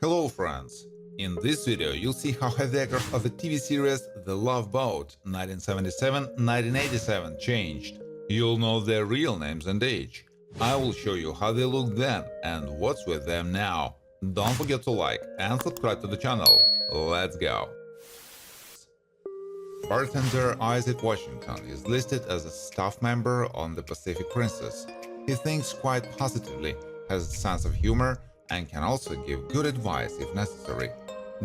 Hello friends! In this video you'll see how heavy actors of the TV series The Love Boat 1977-1987 changed. You'll know their real names and age. I will show you how they looked then and what's with them now. Don't forget to like and subscribe to the channel. Let's go! Bartender Isaac Washington is listed as a staff member on the Pacific Princess. He thinks quite positively, has a sense of humor, and can also give good advice if necessary.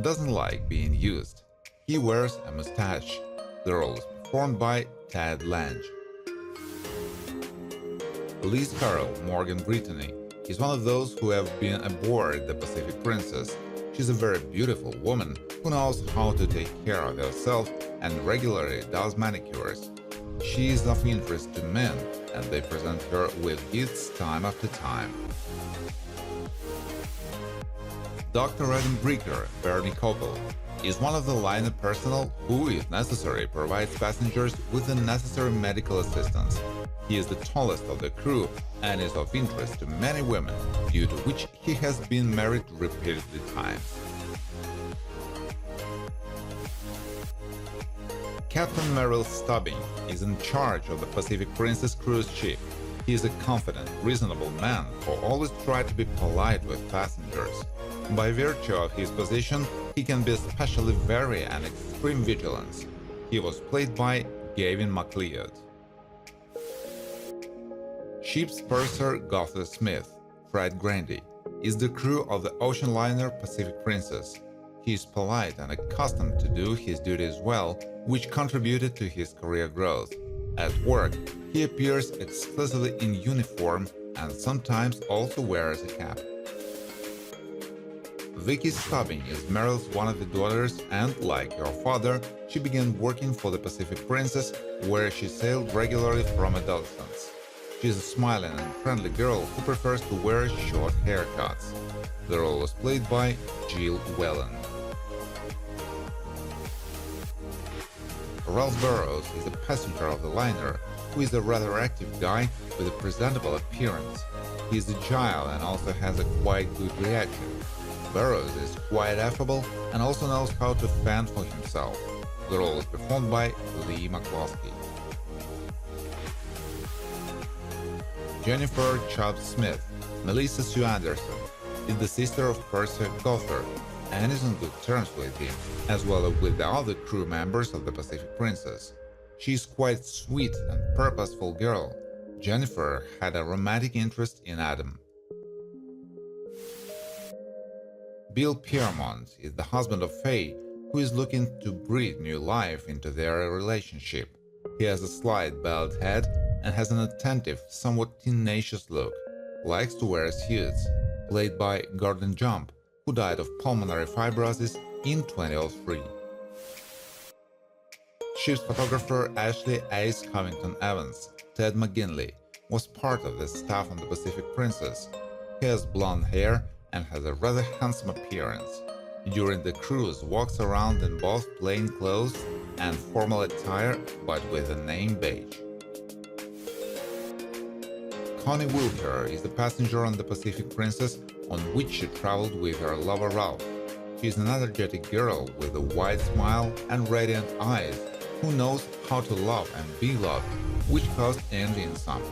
Doesn't like being used. He wears a mustache. The role is performed by Ted Lange. Liz Carroll Morgan Brittany is one of those who have been aboard the Pacific Princess. She's a very beautiful woman who knows how to take care of herself and regularly does manicures. She is of interest to men, and they present her with gifts time after time. Dr. Adam Breaker, Bernie Koppel, is one of the liner personnel who, if necessary, provides passengers with the necessary medical assistance. He is the tallest of the crew and is of interest to many women, due to which he has been married repeatedly times. Captain Vicky Stubbing is in charge of the Pacific Princess cruise ship. He is a confident, reasonable man who always tries to be polite with passengers. By virtue of his position, he can be especially wary and extreme vigilance. He was played by Gavin MacLeod. Ship's purser Gotha Smith, Fred Grandy, is the crew of the ocean liner Pacific Princess. He is polite and accustomed to do his duties well, which contributed to his career growth. At work, he appears exclusively in uniform and sometimes also wears a cap. Vicky Stubbing is Merrill's one of the daughters and, like her father, she began working for the Pacific Princess, where she sailed regularly from adolescence. She is a smiling and friendly girl who prefers to wear short haircuts. The role was played by Jill Whelan. Ralph Burrows is a passenger of the liner, who is a rather active guy with a presentable appearance. He is agile and also has a quite good reaction. Burrows is quite affable and also knows how to fend for himself. The role is performed by Lee McCloskey. Jennifer Chubb Smith, Melissa Sue Anderson, is the sister of Percy Gother and is on good terms with him, as well as with the other crew members of the Pacific Princess. She is quite sweet and purposeful girl. Jennifer had a romantic interest in Adam. Bill Piermont is the husband of Faye, who is looking to breathe new life into their relationship. He has a slight bald head and has an attentive, somewhat tenacious look. Likes to wear suits. Played by Gordon Jump, who died of pulmonary fibrosis in 2003. Ship's photographer Ashley Ace Covington Evans, Ted McGinley, was part of the staff on the Pacific Princess. He has blonde hair and has a rather handsome appearance. During the cruise, walks around in both plain clothes and formal attire, but with a name badge. Connie Wilker is the passenger on the Pacific Princess, on which she traveled with her lover Ralph. She is an energetic girl with a wide smile and radiant eyes, who knows how to love and be loved, which caused envy in some.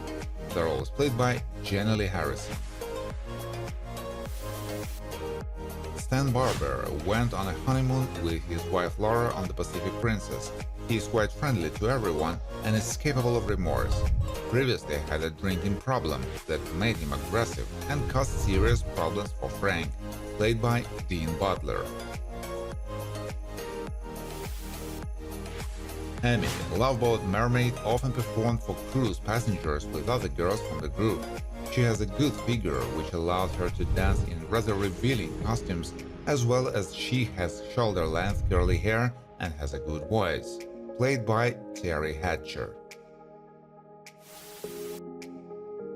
The role was played by Jenny Lee Harrison. Stan Barber went on a honeymoon with his wife Laura on the Pacific Princess. He is quite friendly to everyone and is capable of remorse. Previously had a drinking problem that made him aggressive and caused serious problems for Frank, played by Dean Butler. Amy, Love Boat mermaid, often performed for cruise passengers with other girls from the group. She has a good figure, which allows her to dance in rather revealing costumes, as well as she has shoulder-length curly hair and has a good voice. Played by Terry Hatcher.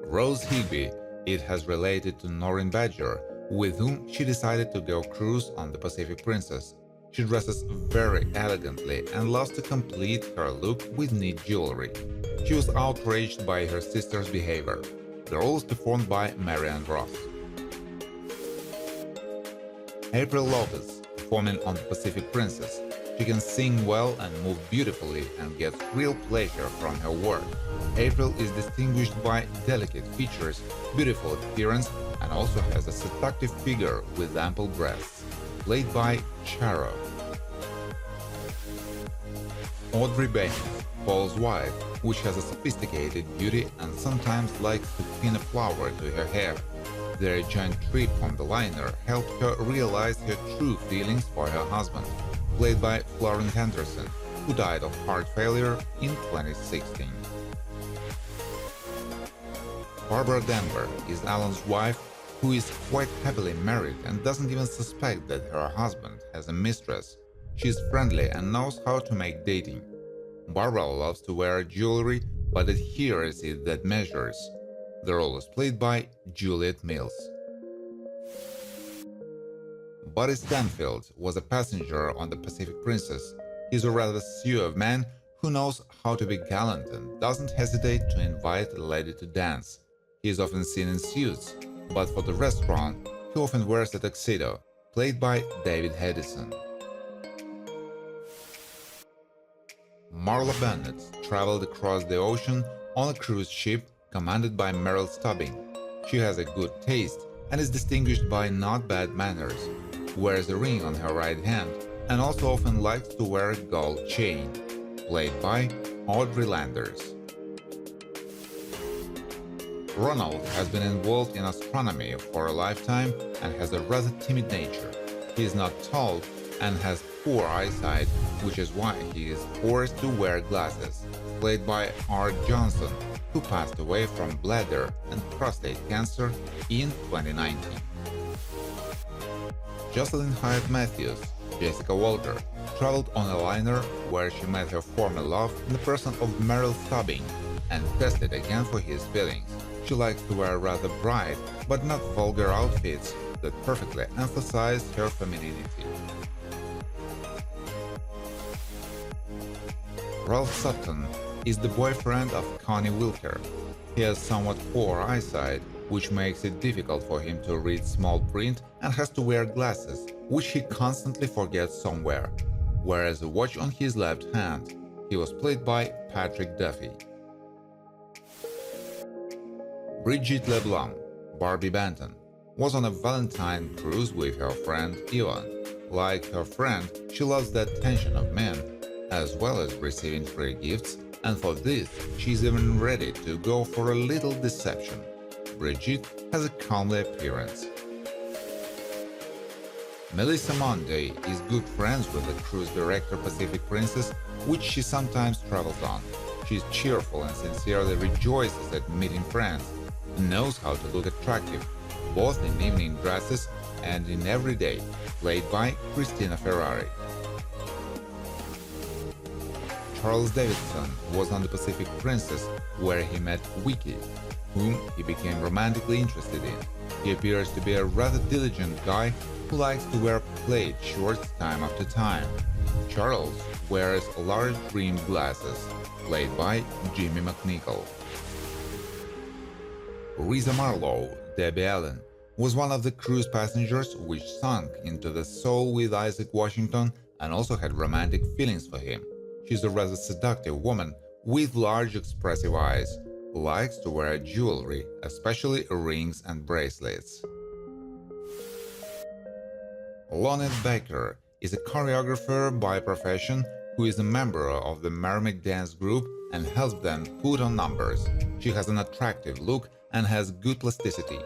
Rose Higby, it has related to Noreen Badger, with whom she decided to go cruise on the Pacific Princess. She dresses very elegantly and loves to complete her look with neat jewelry. She was outraged by her sister's behavior. The role is performed by Marianne Ross. April Lopez, performing on The Pacific Princess. She can sing well and move beautifully and gets real pleasure from her work. April is distinguished by delicate features, beautiful appearance, and also has a seductive figure with ample breasts. Played by Charo. Audrey Baines, Paul's wife, which has a sophisticated beauty and sometimes likes to pin a flower to her hair. Their joint trip on the liner helped her realize her true feelings for her husband, played by Florence Henderson, who died of heart failure in 2016. Barbara Denver is Alan's wife, who is quite happily married and doesn't even suspect that her husband has a mistress. She is friendly and knows how to make dating. Barbara loves to wear jewelry, but it here is it that measures. The role is played by Juliet Mills. Buddy Stanfield was a passenger on the Pacific Princess. He's a rather suave man who knows how to be gallant and doesn't hesitate to invite a lady to dance. He is often seen in suits, but for the restaurant, he often wears a tuxedo, played by David Hedison. Marla Bennett traveled across the ocean on a cruise ship commanded by Meryl Stubbing. She has a good taste and is distinguished by not bad manners, wears a ring on her right hand, and also often likes to wear a gold chain, played by Audrey Landers. Ronald has been involved in astronomy for a lifetime and has a rather timid nature. He is not tall and has poor eyesight, which is why he is forced to wear glasses, played by Art Johnson, who passed away from bladder and prostate cancer in 2019. Jocelyn Hyatt Matthews, Jessica Walter, traveled on a liner where she met her former love in the person of Meryl Stubbing and tested again for his feelings. She likes to wear rather bright but not vulgar outfits that perfectly emphasize her femininity. Ralph Sutton is the boyfriend of Connie Wilker. He has somewhat poor eyesight, which makes it difficult for him to read small print and has to wear glasses, which he constantly forgets somewhere, wears a watch on his left hand. He was played by Patrick Duffy. Bridget LeBlanc, Barbie Benton, was on a Valentine cruise with her friend Yvonne. Like her friend, she loves the attention of men, as well as receiving free gifts, and for this, she's even ready to go for a little deception. Bridget has a comely appearance. Melissa Monday is good friends with the cruise director Pacific Princess, which she sometimes travels on. She's cheerful and sincerely rejoices at meeting friends, and knows how to look attractive, both in evening dresses and in everyday, played by Christina Ferrari. Charles Davidson was on the Pacific Princess, where he met Vicky, whom he became romantically interested in. He appears to be a rather diligent guy who likes to wear plaid shorts time after time. Charles wears large rimmed glasses, played by Jimmy McNichol. Risa Marlowe, Debbie Allen, was one of the cruise passengers which sunk into the Soul with Isaac Washington and also had romantic feelings for him. She's a rather seductive woman with large expressive eyes, who likes to wear jewelry, especially rings and bracelets. Lonette Baker is a choreographer by profession who is a member of the Mermaid Dance Group and helps them put on numbers. She has an attractive look and has good plasticity.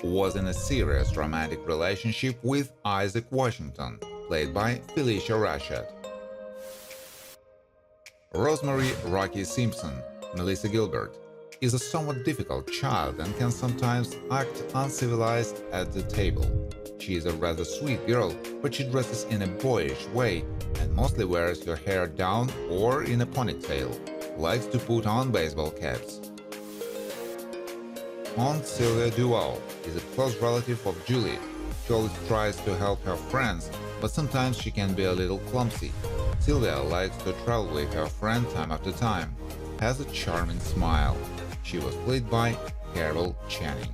Was in a serious romantic relationship with Isaac Washington, played by Felicia Rashad. Rosemary Rocky Simpson, Melissa Gilbert, is a somewhat difficult child and can sometimes act uncivilized at the table. She is a rather sweet girl, but she dresses in a boyish way and mostly wears her hair down or in a ponytail, likes to put on baseball caps. Aunt Sylvia Duval is a close relative of Julie. She always tries to help her friends, but sometimes she can be a little clumsy. Sylvia likes to travel with her friend time after time, has a charming smile. She was played by Carol Channing.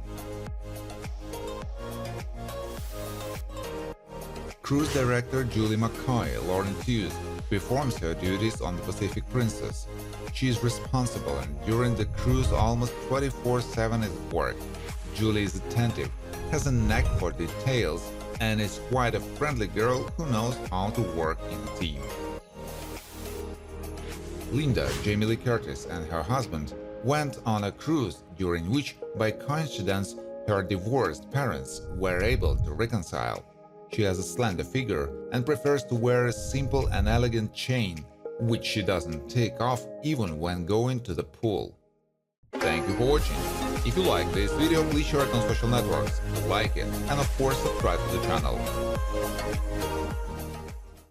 Cruise director Julie Mccoy, Lauren Hughes, performs her duties on the Pacific Princess. She is responsible and during the cruise almost 24/7 at work. Julie is attentive, has a knack for details, and is quite a friendly girl who knows how to work in a team. Linda, Jamie Lee Curtis, and her husband went on a cruise during which, by coincidence, her divorced parents were able to reconcile. She has a slender figure and prefers to wear a simple and elegant chain, which she doesn't take off even when going to the pool. Thank you for watching. If you like this video, please share it on social networks, like it, and of course subscribe to the channel.